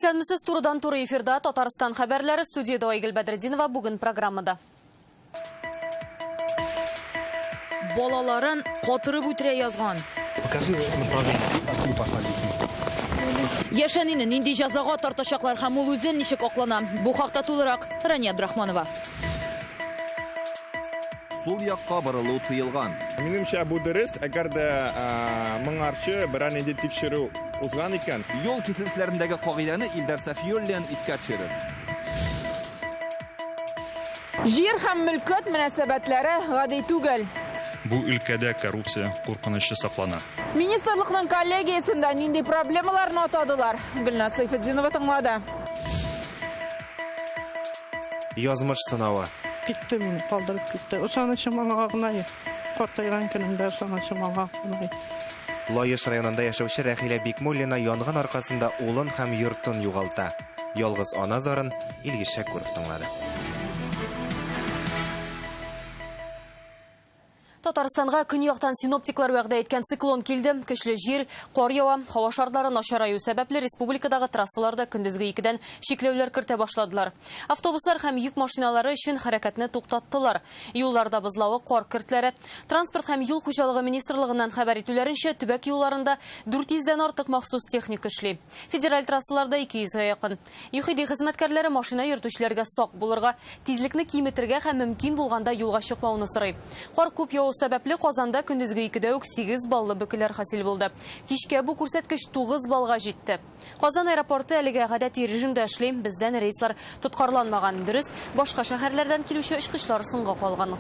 Исәнмесез, турыдан туры эфирда Татарстан хәбәрләре, студияда Айгөл Бәдретдинова бүген программада. Балаларын катырып үтерә язган. Яшәнинне нинди җәзага тартачаклар һәм ул үзе ничек аклана? Бу хакта тулырак Рания Абдрахманова. Сул якка борылу тыелган. Минемчә, бу дөрес, әгәр дә моңарчы берәр нинди тикшерү узган икән. Юл киселешләрендәге кагыйдәне Илдар Сафиуллин искә төшерер. Җир һәм мөлкәт мөнәсәбәтләре гади түгел. Бу өлкәдә коррупция куркынычы саклана. Министрлыкның коллегиясендә нинди проблемаларны атадылар? Гөлназ Сайфетдинова тыңлады. Язмыш сынавы. Китте мине, калдырып китте. Ышанычым аңа гынай. Картайган көнемдә ышанычым аңа гынай. Лаеш районында яшәүче Рәхилә Бикмуллина янгын аркасында улын һәм йортын югалта. Ялгыз ана зарын Илгиз Шәкүров тыңлады. Татарстанга көньяктан синоптиклар вәгъдә иткән циклон килде. Көчле җир, кар ява, һава шарлары начараю сәбәпле республикадагы трассаларда көндезге 2дән шикләүләр кертә башладылар. Автобуслар һәм йөк машиналары өчен хәрәкәтне туктаттылар. Юлларда бозлавы, кар кертләре. Транспорт һәм юл хуҗалыгы министрлыгыннан хәбәр итүләренчә, төбәк юлларында 400дән артык махсус техник эшли. Федераль трассаларда 200-гә якын. ЮХИДИ хезмәткәрләре машина йөртүчеләргә сак булырга, тизлекне киметергә һәм мөмкин булганда юлга чыкмауны сорый. Кар күп яу сәбәпле Казанда көндезге 2дә үк 8 баллы бөкеләр хасил булды. Кичкә бу күрсәткеч 9 баллга җитте. Казан аэропорты әлегә гадәти режимда эшли, бездән рейслар тоткарланмаган. Дөрес, башка шәһәрләрдән килүче очкычлар соңга калган.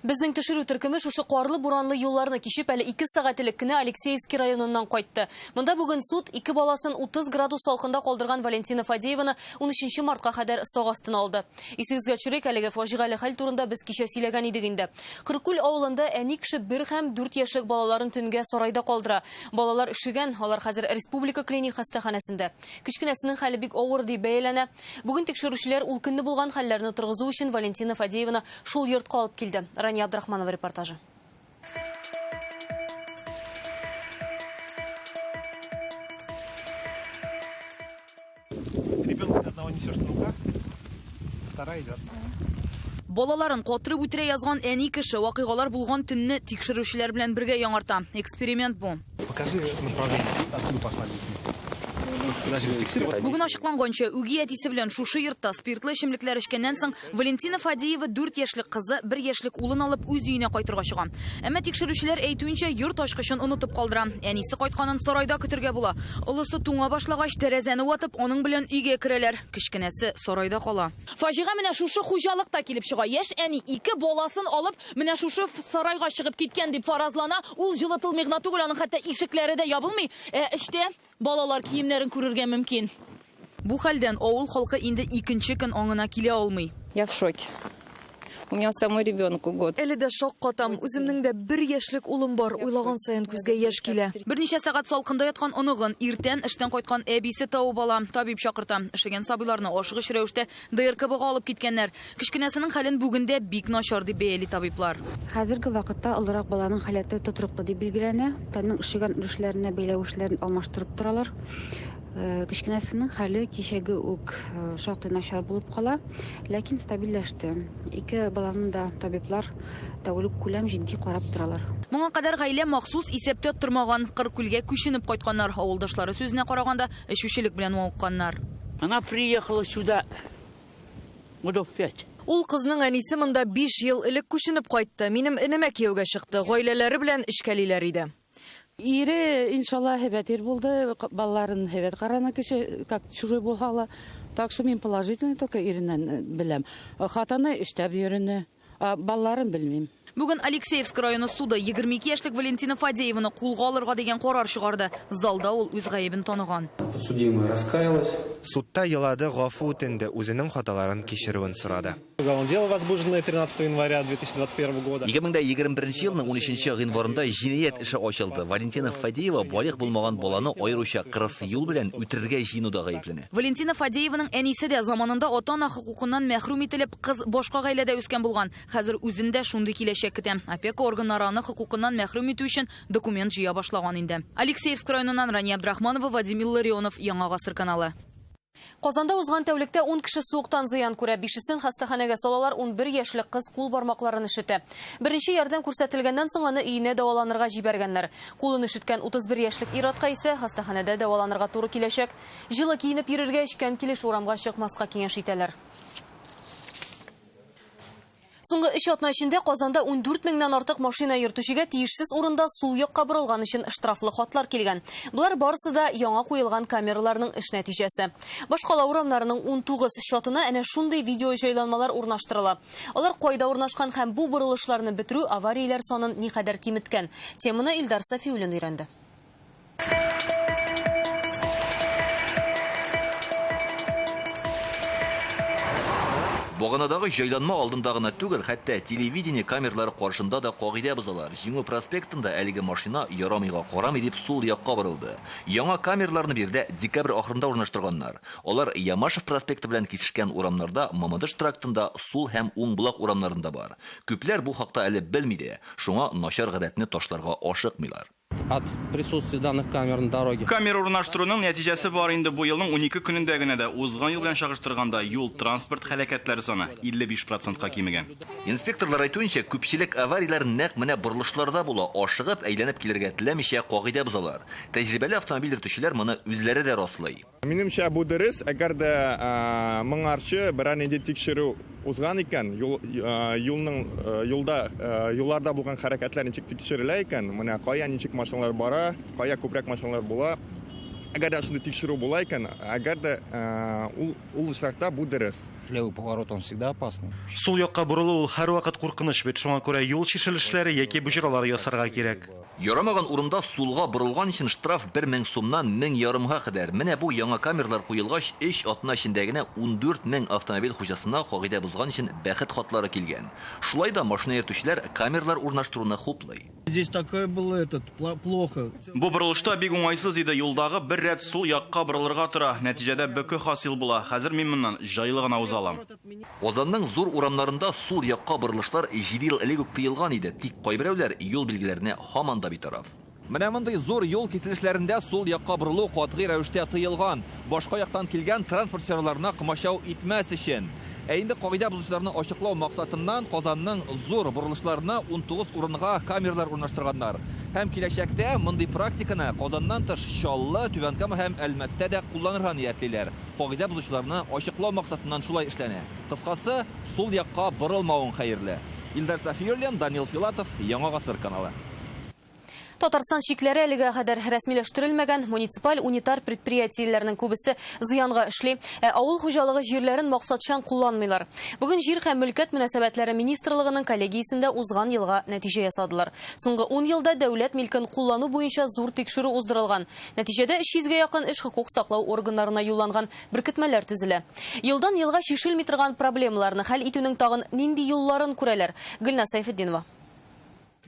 Безнең төшерү төркеме шушы карлы буранлы юлларны кичеп әле 2 сәгать элек кенә Алексеевский районыннан кайтты. Монда бүген суд 2 баласын 30 градус салкында калдырган Валентина Фадееваны 13 мартка кадәр сак астына алды. Исегезгә төшерик, әлеге фаҗигале хәл турында без кичә сөйләгән идек инде. Кыркүл авылында әни кеше 1 һәм 4 яшьлек балаларын төнгә сарайда калдыра. Балалар ишегән, алар хәзер республика клиник хастаханәсендә. Кичкенәсенең хәле бик авыр дип бәяләнә. Бүген тикшерүчеләр ул көнне булган хәлләрне торгызу өчен Валентина Фадееваны шул йортка алып килде. Рания Абдрахманова репортажы. Ребенка одного несешь на руках, вторая идет. Балаларын катырып үтерә язган әни кеше вакыйгалар булган төнне тикшерүчеләр белән бергә яңарта. Эксперимент бу. Покажи направление, откуда пошла. Бүген ачыкланганча, үги әтисе белән шушы йортта спиртлы эчемлекләр эчкәннән соң Валентина Фадеева 4 яшьлек кызы, 1 яшьлек улын алып үз өенә кайтырга чыга. Әмма тикшерүчеләр әйтүенчә, йорт ачкычын онытып калдыра. Әнисе кайтканын сарайда көтәргә була. Улысы туңа башлагач, тәрәзәне ватып, аның белән өйгә керәләр. Кичкенәсе сарайда кала. Фаҗига менә шушы хуҗалыкта килеп чыга. Яшь әни 2 баласын алып, менә шушы сарайга чыгып киткән дип фаразлана. Ул җылытылмый гына түгел, аның хәтта ишекләре дә ябылмый. Эштә балалар киемнәрен күрергә мөмкин. Бу хәлдән авыл халкы инде 2нче көн аңына килә алмый. Я в шоке. У меня самой ребенку год. Әле дә шок катам. Үземнең дә 1 яшьлек улым бар. Уйлаган саен күзгә яшь килә. Берничә сәгать салкында яткан оныгын иртән эштән кайткан әбисе тавып ала. Табиб чакырта. Эшегән сабыйларны ашыгыч рәвештә ДРКБга алып киткәннәр. Кичкенәсенең хәлен бүгендә бик начар дип бәяли табиблар. Хәзерге вакытта олырак баланың хәләте тотрыклы дип билгеләнә. Тәннең эшегән өлешләренә бәйләүешләрен алмаштырып торалар. Кичкенәсенең хәле кичәге үк шактый начар булып кала, ләкин стабильләште. 2 баланы да табиблар тәүлек күләм җитди карап торалар. Моңа кадәр гаилә махсус исәптә тормаган, Кыркүлгә күченеп кайтканнар. Авылдашлары сүзенә караганда, эшүчелек белән вакканнар. Она приехала сюда годов 5. Ул кызның әнисе монда 5 ел элек күченеп кайтты. Минем энемә кияүгә чыкты. Гаиләләре белән эшкәлиләр иде. Ире, иншалла, хәбәтер булды. Балаларын хәбәт карана кеше, как чужой булгала. Так что мин положительный только иреннән беләм. Хатаны эштә йөренә, балаларын белмим. Бүген Алексеевск районы суды 22 яшьлек Валентина Фадееваны кулга алырга дигән карар чыгарды. Залда ул үз гаебен таныган. Подсудимая раскаялась Судта елады гафу үтенде, үзенең хаталарын кичерүен сорады. Дело возбуждено 13 января 2021 года. 2021 елның 13 гыйнварында җинаять эше ачылды. Валентина Фадеева балык булмаган баланы айруча кырыс юл белән үтерергә җыенуда гаепләнә. Валентина Фадееваның әнисе дә заманында ата-ана хукукыннан мәхрүм ителеп, кыз башка гаиләдә үскән булган. Хәзер үзендә шундый киләчәк көтә. Опека органнары аны хукукыннан мәхрүм итү өчен документ җыя башлаган инде. Алексеевск районыннан Рания Абдрахманова, Вадим Илларионов, Яңа Гасыр каналы. Казанда узган тәүлектә 10 кеше суыктан зыян күрә, 5-сен хастаханәгә салалар, 11 яшьлек кыз кул бармакларын ишетә. Беренче ярдәм күрсәтелгәннән соң аны өенә дәваланырга җибәргәннәр. Кулын ишеткән 31 яшьлек ир-атка исә хастаханәдә дәваланырга туры киләчәк. Җылы киенеп йөрергә эчкән килеш урамга чыкмаска киңәш итәләр. Соңгы 3 атна эчендә Казанда 14 меңнән артык машина йөртүчегә тиешсез урында сул якка борылган өчен штрафлы хатлар килгән. Булар барысы да яңа куелган камераларның эш нәтиҗәсе. Башкала урамнарының 19 чатына әнә шундый видео җайланмалар урнаштырыла. Алар кайда урнашкан һәм бу борылышларны бетерү аварияләр санын никадәр киметкән. Теманы Илдар Сафиуллин өйрәнде. Баганадагы җайланма алдындагына түгел, хәтта телевидение камералары каршында да кагыйдә бозалар. Җиңү проспектында әлеге машина ярамыйга карамый дип сул якка борылды. Яңа камераларны бирдә декабрь ахырында урнаштырганнар. Алар Ямашев проспекты белән кисешкән урамнарда, Мамадыш трактында, сул һәм уң булак урамнарында бар. Күпләр бу хакта әле белмиде. Шуңа начар гадәтне ташларга ашыкмыйлар. От присутствия данных камер на дороге. Камера урнаштыруның нәтиҗәсе бар инде бу елның 12 көнендә генә дә узган ел белән чагыштырганда юл транспорт һәлакәтләре саны 55%-ка кимегән. Инспекторлар әйтүенчә, күпчелек авариялар нәкъ менә борылышларда була, ашыгып әйләнеп килергә теләмичә кагыйдә бозалар. Тәҗрибәле автомобиль йөртүчеләр моны үзләре дә раслый. Минемчә бу дөрес, әгәр дә моңарчы бер инде тикшерү узган икән, юлларда булган хәрәкәтләр ничек тикшерелә икән, менә кая ничек машиналар бара, кая күбрәк машиналар була. Әгәр дә шундый тикшерү була икән, әгәр дә ул очракта бу дөрес. Левый поворот он всегда опасный. Сул якка борылу ул һәрвакыт куркыныч бит, шуңа күрә юл чишелешләре яки буҗралар ясарга кирәк. Ярамаган урында сулга борылган өчен штраф 1000 сумнан 1500-га кадәр. Менә бу яңа камералар куелгач, 3 атна эчендә генә 14 мең автомобиль хуҗасына кагыйдә бузган өчен бәхет хатлары килгән. Шулай да машина йөртүчеләр камералар урнаштыруны хуплый. Здесь такое было плохо. Бу борылышта бик уңайсыз иде, юлдагы бер рәт сул якка борылырга тора. Нәтиҗәдә бөке хасил була. Хәзер мин моннан җайлы гына узалам. Казанның зур урамнарында сул якка борылышлар 7 ел элек үк тыелган иде. Тик кайберәүләр юл билгеләренә һаман да битараф. Менә мондый зур юл киселешләрендә сул якка борылу катгый рәвештә тыелган. Башка яктан килгән транспортларына кымачау итмәс өчен. Инде кагыйдә бузучыларны ачыклау максатыннан Казанның зур борылышларына 19 урынга камералар урнаштырганнар. Һәм киләчәктә мондый практиканы Казаннан тыш Чаллы, Түбәнкама һәм Әлмәттә дә кулланырга ниятлиләр. Кагыйдә бузучыларны ачыклау максатыннан шулай эшләнә. Кыскасы, сул якка борылмавың хәерле. Илдар Сафиуллин, Данил Филатов, Яңа Гасыр каналы. Татарстан шикләре әлегә кадәр рәсмиләштерелмәгән муниципаль унитар предприятиеләрнең күбесе зыянга эшли, авыл хуҗалыгы җирләрен максатчан кулланмыйлар. Бүген җир һәм мөлкәт мөнәсәбәтләре министрлыгының коллегиясендә узган елга нәтиҗә ясадылар. Соңгы 10 елда дәүләт милкен куллану буенча зур тикшерү уздырылган. Нәтиҗәдә 300-гә якын эш хокук саклау органнарына юлланган беркетмәләр төзелә. Елдан елга шишелми торган проблемаларны хәл итүнең тагын нинди юлларын күрәләр? Гөлнас Сайфетдинова.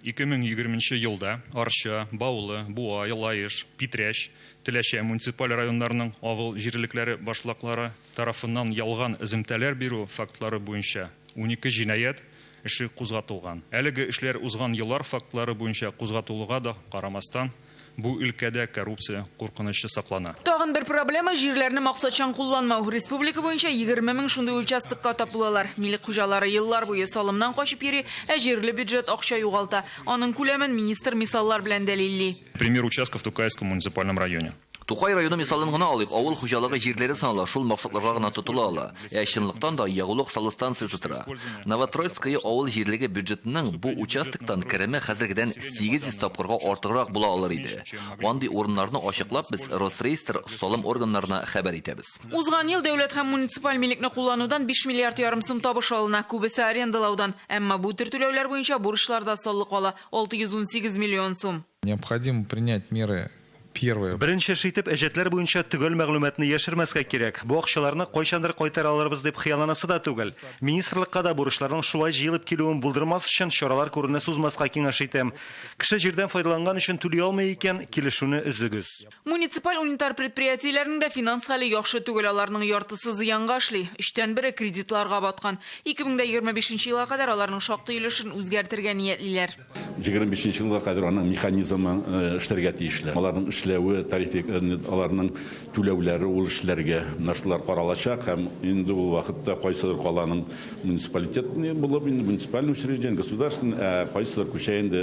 2020 елда Арча, Баулы, Буа, Елаеш, Питрәч, Теләче муниципаль районнарының авыл җирлекләре башлыклары тарафыннан ялган эземтәләр бирү фактлары буенча 12 җинаять эше кузгатылган. Әлеге эшләр узган еллар фактлары буенча кузгатылуга да карамастан, бу өлкәдә коррупция куркынычы саклана. Тагын бер проблема җирләрне максатчан кулланмау. Республика буенча 20 мең шундый участокка тапылалар. Милек хуҗалары еллар буе салымнан качып йөри, җирле бюджет акча югалта. Аның күләмен министр мисаллар белән дәлилли. Пример участков в Тукайском муниципальном районе. Тукай районы мисалын гына алыйк, авыл хуҗалыгы җирләре санала, шул максатларга гына тотыла ала. Чынлыктан да ягулык салу станциясе тора. Новотроицкая авыл җирлеге бюджетының бу участоктан кереме хәзергедән 800 тапкырга артыграк була алыр иде. Андый урыннарны ачыклап без Росреестр салым органнарына хәбәр итәбез. Узган ел дәүләт һәм муниципаль милекне кулланудан 5 миллиард ярым сум табыш алына, күбесе арендалаудан. Әмма бу төр түләүләр буенча бурычларда саллык ала 618 миллион сум. Необходимо принять меры Первое. Беренче шитеп әҗәтләр буенча төгәл мәгълүматны яшермәскә кирәк. Бу акчаларны кайчандыр кайтара алырбыз дип хыялланасы да түгел. Министрлыкка да бурычларның шулай җыелып килүен булдырмас өчен чаралар күренә сузмаска киңәш итәм. Кеше җирдән файдаланган өчен түли алмый икән, килешүне өзегез. Муниципаль унитар предприятиеләрнең дә финанс хәле яхшы түгел, аларның яртысы зыянга эшли. 3тән 1 кредитларга баткан. 2025 елга кадәр аларның шактый өлешен үзгәртергә ниятлиләр. 25 елга кадәр аның механизмы эшләргә тиешле. Аларның эшләве, тарифик, аларның түләүләре ул эшләргә нашлар каралачак һәм инде ул вакытта кайсыдыр каланың муниципалитет булып, инде муниципаль учреждение, государственный, кайсыдыр күчә инде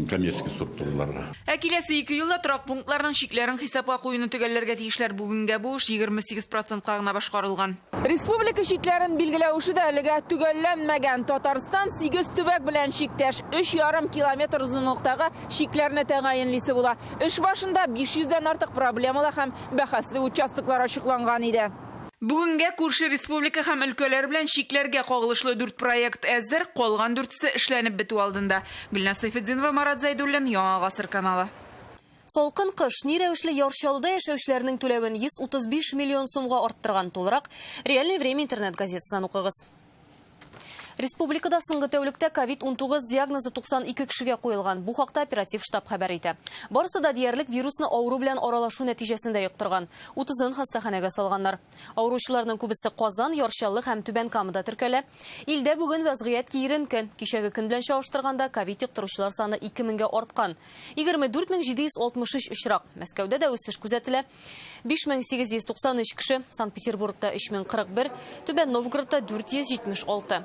коммерческий структураларга. Киләсе 2 елда торак пунктларның шикләрен хисапка куюны төгәлләргә тиешләр. Бүгенгә бу эш 28%-ка гына башкарылган. Республика шикләрен билгеләүше дә әлегә төгәлләнмәгән. Татарстан 8 төбәк белән шиктәш 3,5 километр озынлыктагы шикләрне тәгаенлисе була. Эш башында 500-дән артык проблемалы һәм бәхәсле участоклар ачыкланган иде. Бүгенгә күрше республика һәм өлкәләр белән шикләргә кагылышлы 4 проект әзер, калган 4се эшләнеп бетү алдында. Гөлнас Сайфетдинова, Марат Зайдуллин, Яңа гасыр каналы. Солкын кыш ни рәвешле Яршалда яшәүчеләрнең түләвен 135 миллион сумга арттырган тулырак Реальное время интернет газетасынан укыгыз. Республикада соңгы тәүлектә COVID-19 диагнозы 92 кешегә куелган. Бу хакта оператив штаб хәбәр итә. Барысы да диярлек вирусны авыру белән аралашу нәтиҗәсендә йоктырган. 30-ын хастаханәгә салганнар. Авыручыларның күбесе Казан, Яршаллы һәм Түбән Камада теркәлә. Илдә бүген вазгыять киеренке. Кичәге көн белән чагыштырганда COVID йоктыручылар саны 2000-гә арткан. 24763 очрак. Мәскәүдә дә үсеш күзәтелә. 5893 кеше, Санкт-Петербургта 3041, Түбән Новгородта 476.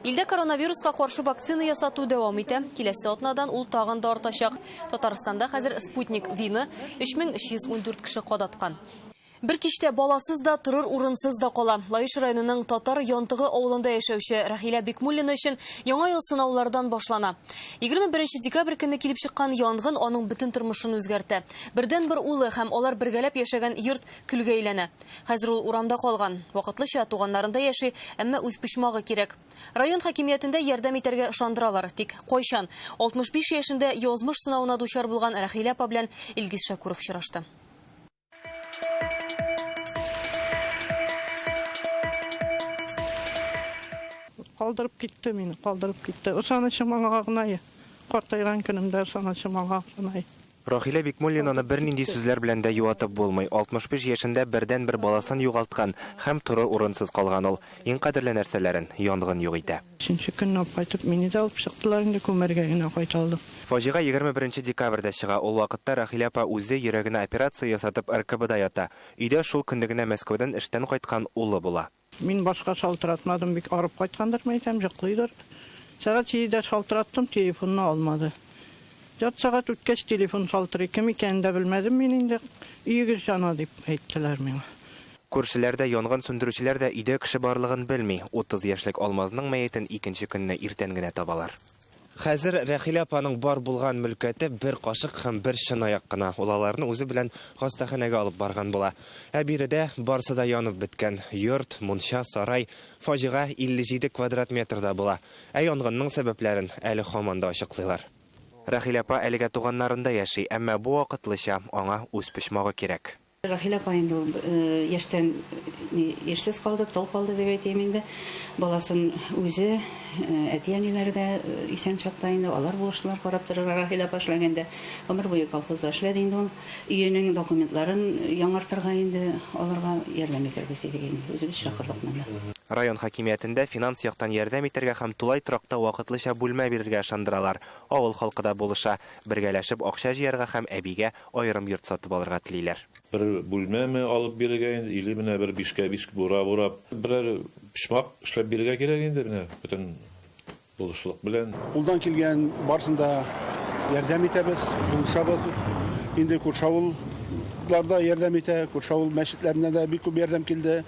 Илдә коронавируска каршы вакцина ясату дәвам итә. Киләсе атнадан ул тагын да артачак. Татарстанда хәзер Спутник V-ны 3314 кеше кадаткан. Бер кичтә баласыз да, турыр урынсыз да кала. Лаиш районының Татар Янтыгы авылында яшәүче Рахилә Бикмуллина өчен яңа ел сынаулардан башлана. 21 декабрь көнне килеп чыккан янгын аның бөтен тормышын үзгәртә. Бердән-бер улы һәм алар бергәләп яшәгән йорт көлгә әйләнә. Хәзер ул урамда калган. Вакытлыча туганнарында яши, әмма үз пишмагы кирәк. Район хакимиятендә ярдәм итәргә ышандыралар. Тик кайчан 65 яшендә язмыш сынауына дучар булган Рахилә апа белән Илгиз Шакуров очрашты. Калдырып китте мине, калдырып китте. Ышанычым аңа гынай. Картайган көнемдә ышанычым аңа гынай. Рахилә Бикмуллинаны бернинди сүзләр белән дә юатып булмый. 65 яшендә бердән-бер баласын югалткан һәм туры урынсыз калган ул. Иң кадерле нәрсәләрен янгын юк итә. 3нче көнне кайтып мине дә алып чыктылар, инде күмәргә генә кайталды. Фаҗига 21 декабрьдә чыга. Ул вакытта Рахилә апа үзе йөрәгенә операция ясатып РКБда ята. Өйдә шул көнне генә Мәскәүдән эштән кайткан улы була. Мин башка шалтыратмадым, бик арып кайткандыр, мәйтәм, җыклыйдыр. Сәгать 7дә шалтыраттым, телефонны алмады. 4 сәгать үткәч телефон шалтырый, кем икәнен дә белмәдем мин инде. Өйгә җана дип әйттеләр миңа. Күршеләр дә, янгын сүндерүчеләр дә өйдә кеше барлыгын белми. 30 яшьлек Алмазның мәетен икенче көнне иртән генә табалар. Хәзер Рахилә апаның бар булган мөлкәте бер кашык һәм бер чынаяк кына. Ул аларны үзе белән хастаханәгә алып барган була. Ә биредә барсы да янып беткән. Йорт, мунча, сарай, фаҗига 57 квадрат метрда була. Ә янгынның сәбәпләрен әле һаман да ачыклыйлар. Рахилә апа әлегә туганнарында яши, әмма бу вакытлыча аңа үз пишмагы кирәк. Рахилә апа инде яшьтән ирсез калды, тол калды дип әйтәм инде. Баласын үзе, әти-әниләре дә исән чакта инде, алар булышлар карап торырга Рахилә апа эшләгәндә, гомер буе колхозда эшләде инде ул. Өйнең документларын яңартырга инде аларга ярдәм итәрбез дигән үзебез чакырдык монда. Район хакимиятендә финанс яктан ярдәм итәргә һәм тулай торакта вакытлыча бүлмә бирергә ышандыралар. Авыл халкы да булыша, бергәләшеп акча җыярга һәм әбигә аерым йорт сатып алырга телиләр. Бер бүлмәме алып бирергә инде, или менә бер 5 бурап, бер пишмак эшләп бирергә кирәк инде менә бөтен булышлык белән. Кулдан килгән барсында ярдәм итәбез, булышабыз. Инде күршәвылларда ярдәм итә, күршәвыл мәчетләренә дә бик күп ярдәм килде.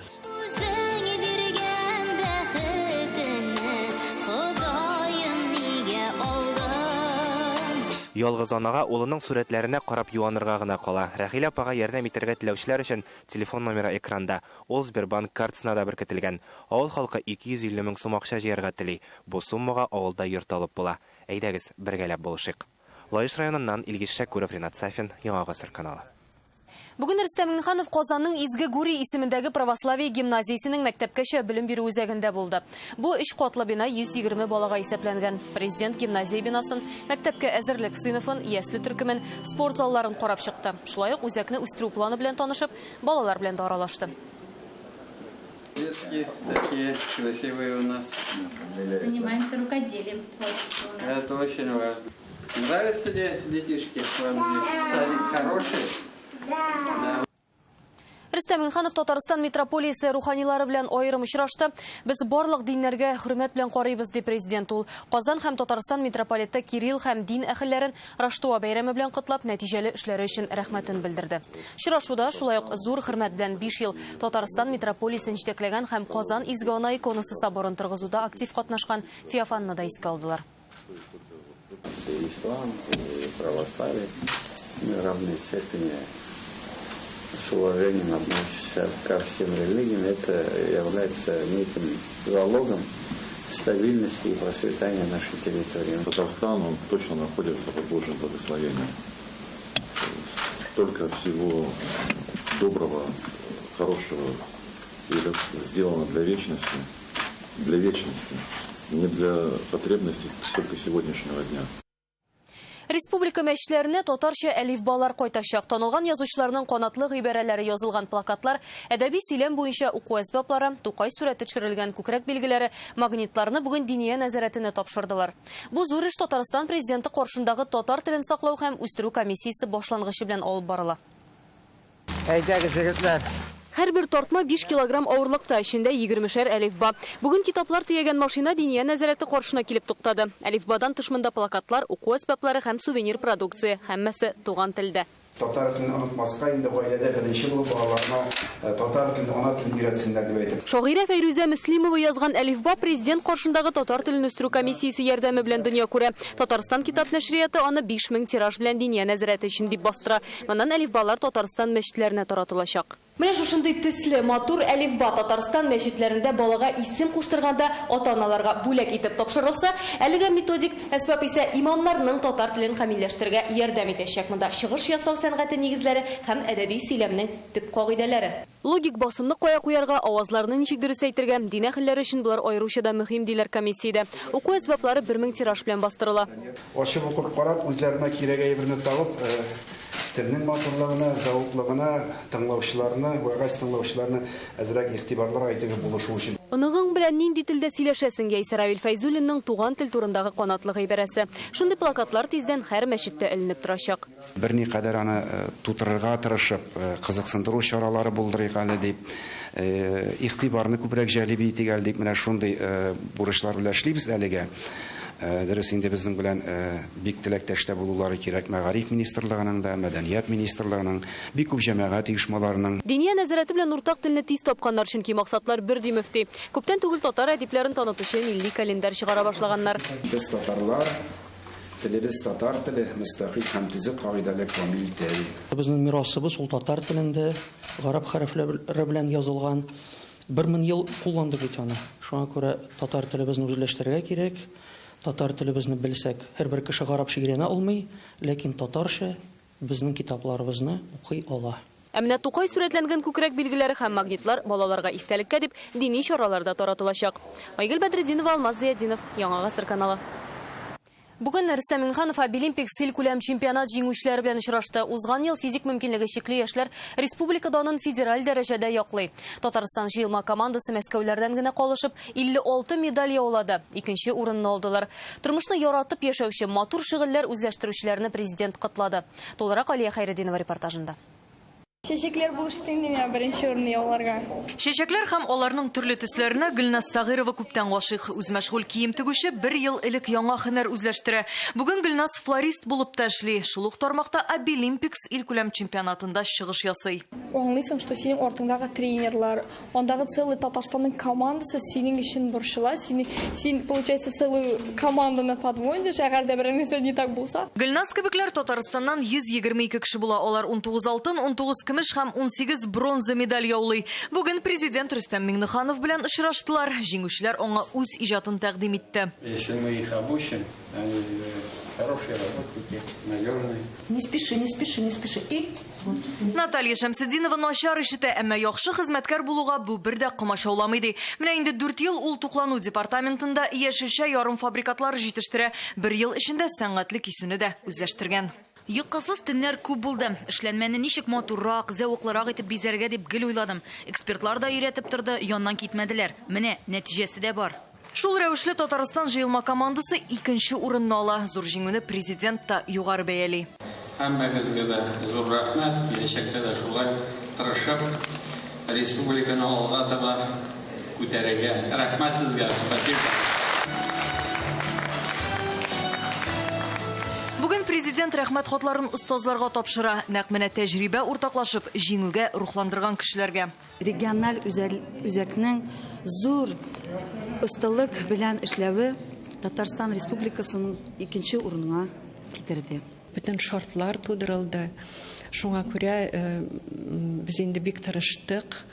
Ялгыз анага улының сурәтләренә карап юанырга гына кала. Рахилә апага ярдәм итәргә теләүчеләр өчен телефон номеры экранда. Ул Сбербанк картасына да беркетелгән. Авыл халкы 250 мең сум акча җыярга тели. Бу суммага авылда йорт алып була. Әйдәгез, бергәләп булышыйк. Лаиш районыннан Илгиз Шәкүров, Ринат Сафин, Яңа Гасыр каналы. Бүген Рөстәм Миңнеханов Казанның Изге Гури исемендәге православие гимназиясенең мәктәпкәчә белем бирү үзәгендә булды. Бу 3 катлы бина 120 балага исәпләнгән. Президент гимназия бинасын, мәктәпкә әзерлек сыйныфын, ясле төркемен, спорт залларын карап чыкты. Шулай ук үзәкне үстерү планы белән танышып, балалар белән дә аралашты. Детки такие красивые у нас. Занимаемся рукоделием, творчеством. Это очень важно. Нравятся ли детишки вам здесь? Садик хороший? Да. Рөстәм Миңнеханов Татарстан метрополиясе руханилары белән аерым очрашты. Без барлык диннәргә хөрмәт белән карыйбыз, ди президент ул. Казан һәм Татарстан метрополиты Кирилл һәм дин әһелләрен Раштуа бәйрәме белән котлап, нәтиҗәле эшләре өчен рәхмәтен белдерде. Очрашуда шулай ук зур хөрмәт белән 5 ел Татарстан метрополиясен җитәкләгән һәм Казан Изге Ана иконасы соборын торгызуда актив катнашкан Феофанны да искә алдылар. Ислам и православие в равной степени с уважением относишься ко всем религиям. Это является неким залогом стабильности и процветания нашей территории. Татарстан, он точно находится под Божьим благословением. Столько всего доброго, хорошего сделано для вечности, не для потребностей только сегодняшнего дня. Республика мәчетләренә татарча әлифбалар кайтачак. Танылган язучыларның канатлы гыйбарәләре язылган плакатлар, әдәби сөйләм буенча уку әсбаплары, Тукай сүрәте төшерелгән күкрәк билгеләре, магнитларны бүген диния нәзарәтенә тапшырдылар. Бу зур эш Татарстан президенты каршындагы татар телен саклау һәм үстерү комиссиясе башлангычы белән алып барыла. Әйдәгез, егетләр. Һәр бер тартма 5 килограмм авырлыкта, эчендә 20шәр әлифба. Бүген китаплар төягән машина диния нәзарәте каршына килеп туктады. Әлифбадан тышмында плакатлар, уку әсбаплары һәм сувенир продукция, һәммәсе туган телдә. Татар телен онытмаска инде гаиләдә беренче булып балаларына татар телен, ана телен өйрәтсеннәр дип әйтеп. Шагыйрә Фәйрүзә Мөслимова язган әлифба президент каршындагы татар телен үстерү комиссиясе ярдәме белән дөнья күрә. Татарстан китап нәшрияты аны 5000 тираж белән диния нәзарәте өчен дип бастыра. Моннан әлифбалар Татарстан мәчетләренә таратылачак. Менә шушындый төсле матур әлифба Татарстан мәчетләрендә балага исем куштырганда ата-аналарга бүләк итеп тапшырылса, әлеге методик әсбап исә имамнарның татар телен камилләштерергә ярдәм итәчәк. Монда чыгыш ясау сәнгате нигезләре һәм әдәби сөйләмнең төп кагыйдәләре. Логик басымны кая куярга, авазларны ничек дөрес әйтергә, дин әһелләре өчен булар аеруча да мөһим диләр комиссиядә. Уку әсбаплары 1000 тираж белән бастырыла. Ачып укып карап, үзләренә кирәк әйберне табып, телнең матурлыгына, зауыклыгына, тыңлаучыларны, вәгазь тыңлаучыларны әзрәк игътибарлар әйтергә булышу өчен. Оныгың белән нинди телдә сөйләшәсең, Яйсә Равил Фәйзуллинның туган тел турындагы канатлы гыйбарәсе. Шундый плакатлар тиздән һәр мәчеттә эленеп торачак. Берникадәр аны тутырырга тырышып, кызыксындыру чаралары булдырыйк әле дип, игътибарны күбрәк җәлеп итик әле дип, менә шундый бурычлар белән эшлибез әлегә. Дөрес инде безнең белән бик теләктәштә булулары кирәк. Мәгариф министрлыгының да, мәдәният министрлыгының, бик күп җәмәгать оешмаларының. Диния нәзарәте белән уртак телне тиз тапканнар, чөнки максатлар бер ди мөфти. Күптән түгел татар әдипләрен танытучы милли календарь чыгара башлаганнар. Без татарлар, телебез татар теле, мөстәкыйль һәм төзек кагыйдәле камил тел. Безнең мирасыбыз ул татар телендә, гарәп хәрефләре белән язылган. 1000 ел кулландык бит аны. Шуңа күрә татар телебезне үзләштерергә кирәк. Татар телебезне белсәк, һәрбер кеше гарәпчә өйрәнә алмый, ләкин татарча безнең китапларыбызны укый ала. Әмма Тукай сүрәтләнгән күкрәк билгеләре һәм магнитлар балаларга истәлеккә дип дини чараларда таратылачак. Айгөл Бәдретдинова, Алмаз Зияддинов, Яңа Гасыр каналы. Бүген Рөстәм Миңнеханов Олимпик стиль күләм чемпионат җиңүчеләре белән очрашты. Узган ел физик мөмкинлеге чикле яшьләр республика данын федераль дәрәҗәдә яклый. Татарстан җыелма командасы Мәскәүләрдән генә калышып 56 медаль яулады. Икенче урынны алдылар. Тормышны яратып яшәүче матур шигырьләр үзләштерүчеләрне президент котлады. Толырак Алия Хайретдинова репортажында. Чәчәкләр булышты инде менә беренче урынны яуларга. Чәчәкләр һәм аларның төрле төсләренә Гөлназ Сагырова күптән гашыйк. Үз мәшгуль кием тегүче 1 ел элек яңа һөнәр үзләштерә. Бүген Гөлназ флорист булып та эшли. Шул ук тармакта Обилимпикс илкүләм чемпионатында чыгыш ясый. Аңлыйсың, что синең артыңдагы тренерлар, андагы целый Татарстанның командасы синең өчен борчыла. Син получается целую команданы подводишь, әгәр дә бер нәрсә не так булса. Гөлназ кебекләр Татарстаннан 122 кеше була. Алар 19 алтын, 19 көмеш һәм 18 бронза медаль яулый. Бүген президент Рөстәм Миңнеханов белән очраштылар. Җиңүчеләр аңа үз иҗатын тәкъдим итте. Если мы их обучим, они хорошие работники, надежные. Не спеши, не спеши, не спеши. И вот. Наталья Шәмсетдинова начар ишетә, әмма яхшы хезмәткәр булуга бу бер дә комачауламый ди. Менә инде 4 ел ул туклану департаментында яшелчә ярым фабрикатлары җитештерә. 1 ел эчендә сәнгатьле кисүне дә үзләштергән. Йокысыз төннәр күп булды. Эшләнмәне ничек матуррак, зәвыклырак итеп бизәргә дип гел уйладым. Экспертлар да өйрәтеп торды, яннан китмәделәр. Менә нәтиҗәсе дә бар. Шул рәвешле Татарстан җыелма командасы 2нче урынны ала. Зур җиңүне президент та югары бәяли. Һәммәгезгә дә зур рәхмәт. Киләчәктә дә шулай тырышып, республиканы алга таба күтәрергә. Рәхмәт сезгә. Спасибо. Бүген президент рәхмәт хатларын остазларга тапшыра. Нәкъ менә тәҗрибә уртаклашып, җиңүгә рухландырган кешеләргә. Региональ үзәкнең зур осталык белән эшләве Татарстан Республикасының 2нче урынына китерде. Бүтән шартлар тудырылды. Шуңа күрә без инде бик тырыштык.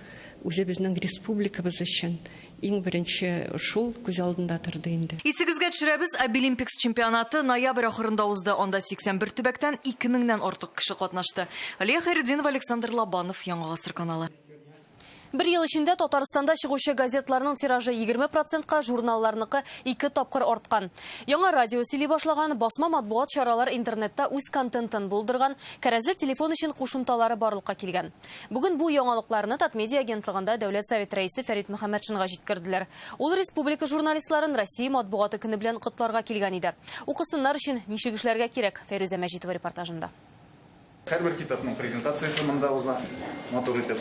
Үзебезнең республикабыз өчен иң беренче шул күз алдында торды инде. Исегезгә төшерәбез, Обилимпикс чемпионаты ноябрь ахырында узды. Анда 81 төбәктән 2000-нән артык кеше катнашты. Алия Хайретдинова, Александр Лобанов, Яңа гасыр каналы. 1 ел эчендә Татарстанда чыгучы газетларның тиражы 20%-ка, журналларныкы 2 тапкыр арткан. Яңа радио сөйли башлаган, басма матбугат чаралар интернетта үз контентын булдырган, кәрәзле телефон өчен кушымталары барлыкка килгән. Бүген бу яңалыкларны Татмедиа агентлыгында Дәүләт Совет рәисе Фәрит Мөхәммәтшинга җиткерделәр. Ул республика журналистларын Россия матбугаты көне белән котларга килгән иде. Укысыннар өчен ничек эшләргә кирәк? Фәрүзә Мәҗитова репортажында. Һәрбер китапның презентациясе монда уза, матур итеп.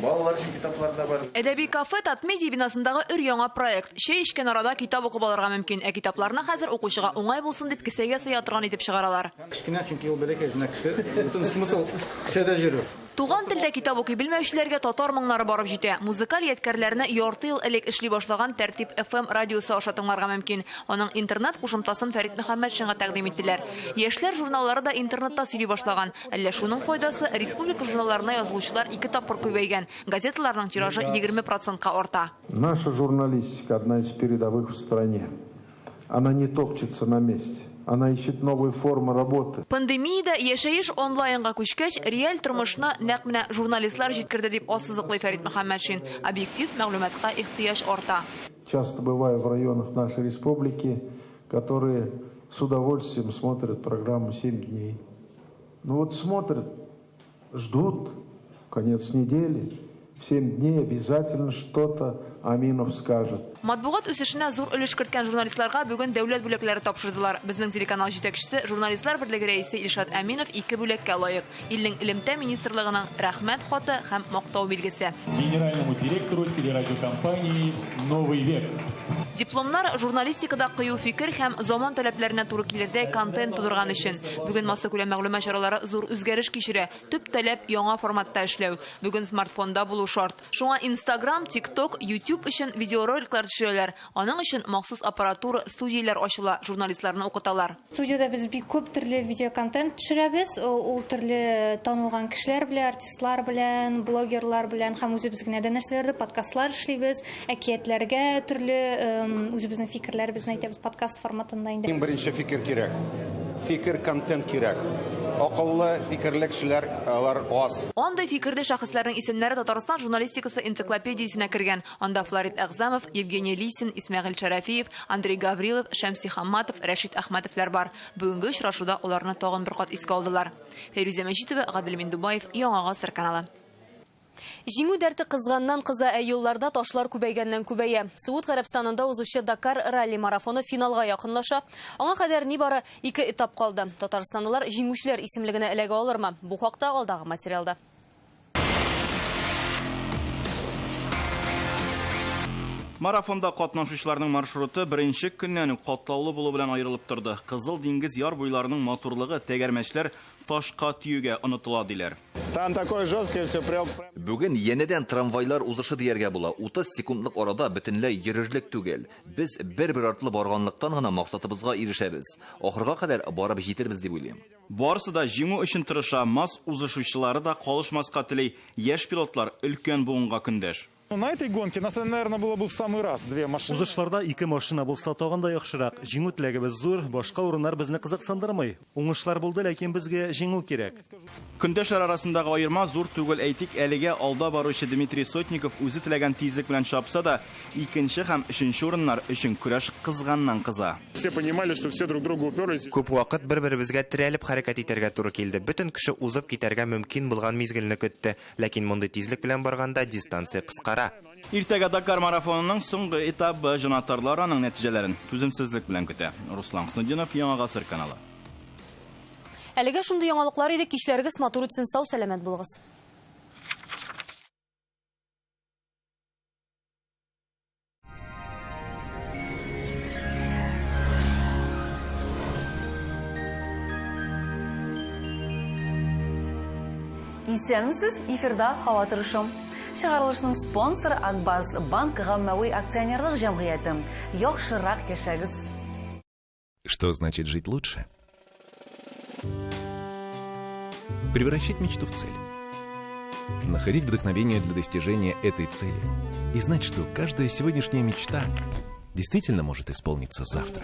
Балалар өчен китаплар да бар. Әдәби кафе Татмедиа бинасындагы өр-яңа проект. Чәй эчкән арада китап укып алырга мөмкин. Ә китапларны хәзер укучыга уңай булсын дип кесәгә сыя торган итеп чыгаралар. Кичкенә чөнки ул бәләкәй генә кесе, бөтен смысл кесәдә йөрү. Туган телдә китап укый белмәүчеләргә татар моңнары барып җитә. Музыкаль ядкәрләрне ярты ел элек эшли башлаган Тәртип FM радиосы аша тыңларга мөмкин. Аның интернет кушымтасын Фәрит Мөхәммәтшинга тәкъдим иттеләр. Яшьләр журналлары да интернетта сөйли башлаган. Әллә шуның файдасы республика журналларына язылучылар 2 тапкыр күбәйгән. Газеталарның тиражы 20%-ка арта. Наша журналистика одна из передовых в стране. Она не топчется на месте. Она ищет новые формы работы. Пандемиядә яшәеш онлайнга күчкәч, реаль тормышны нәкъ менә журналистлар җиткерде дип ассызыклый Фәрит Мөхәммәтшин. Объектив мәгълүматка ихтыяҗ арта. Часто бываю в районах нашей республики, которые с удовольствием смотрят программу 7 дней. Ну вот смотрят, ждут конец недели. В 7 дней обязательно что-то Аминов скажет. Матбугат үсешенә зур өлеш керткән журналистларга бүген дәүләт бүләкләре тапшырдылар. Безнең телеканал җитәкчесе, журналистлар берлеге рәисе Илшат Аминов 2 бүләккә лаек. Илнең элемтә министрлыгының рәхмәт хаты һәм мактау билгесе. Генеральному директору телерадиокомпании «Новый век». Дипломнар журналистикада кыю фикер һәм заман таләпләренә туры килердәй контент тудырган өчен. Бүген масса күләм мәгълүмат чаралары зур үзгәреш кичерә. Төп таләп яңа форматта эшләү. Бүген смартфонда булу шарт. Шуңа Instagram, TikTok, YouTube өчен видеороликлар төшерәләр. Аның өчен махсус аппаратура, студияләр ачыла, журналистларны укыталар. Студияда без бик күп төрле видеоконтент төшерәбез. Ул төрле танылган кешеләр белән, артистлар белән, блогерлар белән һәм үзебез генә дә нәрсәләрдә подкастлар эшлибез, әкиятләргә төрле үзебезнең фикерләребезне әйтәбез подкаст форматында инде. Иң беренче фикер кирәк. Фикер контент кирәк. Акыллы фикерле кешеләр алар аз. Анда фикерле шәхесләрнең исемнәре Татарстан журналистикасы энциклопедиясенә кергән. Анда Флорид Әгъзамов, Евгений Лисин, Исмәгыйль Шәрәфиев, Андрей Гаврилов, Шәмси Хамматов, Рәшит Әхмәтовлар бар. Бүгенге очрашуда уларны тагын бер кат искә алдылар. Фәрүзә Мәҗитова, Гадел Миндубаев, Яңа гасыр каналы. Җиңү дәрте кызганнан-кыза, юлларда ташлар күбәйгәннән күбәя. Суд Гарәбстанында узучы Дакар ралли марафоны финалга якынлаша. Аңа кадәр нибары 2 этап калды. Татарстанлылар җиңүчеләр исемлегенә эләгә алырмы? Бу хакта алдагы материалда. Марафонда катнашучыларның маршруты беренче көннән үк катлаулы булу белән аерылып торды. Кызыл диңгез яр буйларының матурлыгы, тәгәрмәчләр ташка тиюгә онытыла диләр. Там такой жесткий все прям. Бүген янәдән трамвайлар узышы дияргә була. 30 секундлык арада бөтенләй йөрерлек түгел. Без бер-бер артлы барганлыктан гына максатыбызга ирешәбез. Ахырга кадәр барып җитербез дип уйлыйм. Барысы да җиңү өчен тырыша, мас узышучылары да калышмаска тели. Яшь пилотлар өлкән буынга көндәш. На этой гонке нас, наверное, было бы в самый раз две машины. Узышларда 2 машина булса тагында яхшырак. Җиңү теләгебез зур, башка урыннар безне кызыксындырмый. Уңышлар булды, ләкин безгә җиңү кирәк. Көндәшләр арасындагы аерма зур түгел, әйтик, әлегә алда баручы Дмитрий Сотников үзе теләгән тизлек белән шапса да, икенче һәм өченче урыннар өчен көрәш кызганнан кыза. Все понимали, что все друг другу уперлись. Күп вакыт бер-беребезгә терәлеп хәрәкәт итәргә туры килде. Бөтен кеше узып китәргә мөмкин булган мизгелне көтте, ләкин мондый тизлек белән барганда дистанция кыскара. Иртәгә Дакар марафонының соңгы этабы җанатарлар аның нәтиҗәләрен түземсезлек белән көтә. Руслан Хуснулдинов, Яңа гасыр каналы. Әлегә шундый яңалыклар иде, кичләрегез матур үтсен, сау сәламәт булыгыз. Исәнмесез, эфирда һава торышым. Чыгарылышның спонсоры Акбарс банк гаммәви акционерлык җәмгыяте. Яхшырак яшәгез. Что значит жить лучше? Превращать мечту в цель. Находить вдохновение для достижения этой цели. И знать, что каждая сегодняшняя мечта действительно может исполниться завтра.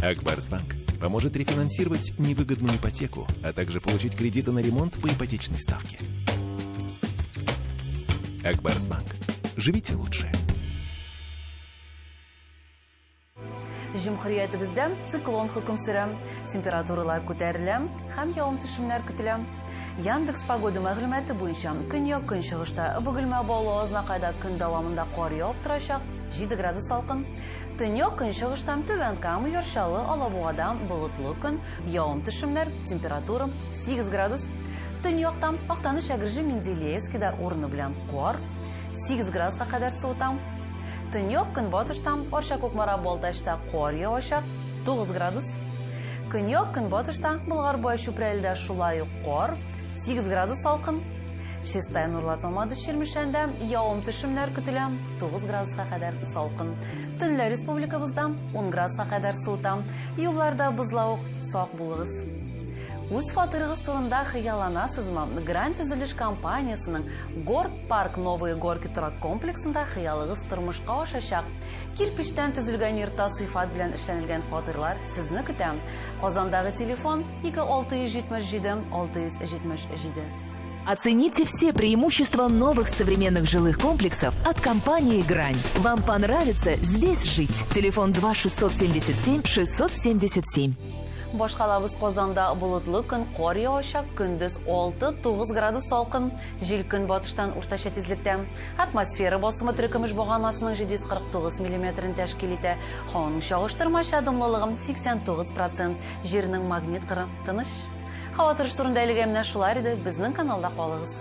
Акбарсбанк поможет рефинансировать невыгодную ипотеку, а также получить кредиты на ремонт по ипотечной ставке. Акбарсбанк. Живите лучше. Җумһуриятыбызда циклон хөкем сөрә. Температуралар күтәрелә һәм явым-төшемнәр көтелә. Яндекс погода мәгълүматы буенча көньяк көнчыгышта Бөгелмә Балуазына кадәр көн дәвамында кар явып торачак, 7 градус салкын. Төньяк көнчыгышта Түбән Кама, Яршалы, Алабугада болытлы көн, явым-төшемнәр, температура 8 градус. Төньяктан Актаныш, Әгерҗе, Менделеевскида урыны белән кар, 8 градуска кадәр суыта. Төньяк көнбатыштан Арча-Кукмара, Балтачта кар явачак, 9 градус. Көньяк көнбатышта Болгар-Бай, Чүпрәлдә шулай ук кар, 8 градус салкын. Чистай Нурлатмамады, Чирмешәндә явым-төшемнәр көтелә, 9 градуска кадәр салкын. Төнлә республикабызда 10 градуска кадәр суыта. Юлларда бозлауык, сак булыгыз. Үз фатирыгыз турында хыялланасызмы? Гранд төзелеш компаниясының Горд Парк Новые Горки торак комплексында хыялыгыз тормышка ашачак. Кирпичтән төзелгән йортта сыйфат белән эшләнелгән фатирлар сезне көтә. Казандагы телефон 2677 677. Оцените все преимущества новых современных жилых комплексов от компании «Грань». Вам понравится здесь жить. Телефон 2677 677. Башкалабыз Казанда болытлы көн, кар явачак, көндез 6-9 градус салкын, җил көнбатыштан уртача тизлектә. Атмосфера басымы төркемеш баганасының 749 мм тәшкил итә. Һаваның чагыштырмача дымлылыгы 89%, җирнең магнит кыры тыныч. Һава торышы турында әлегә менә шулар иде, безнең каналда калыгыз.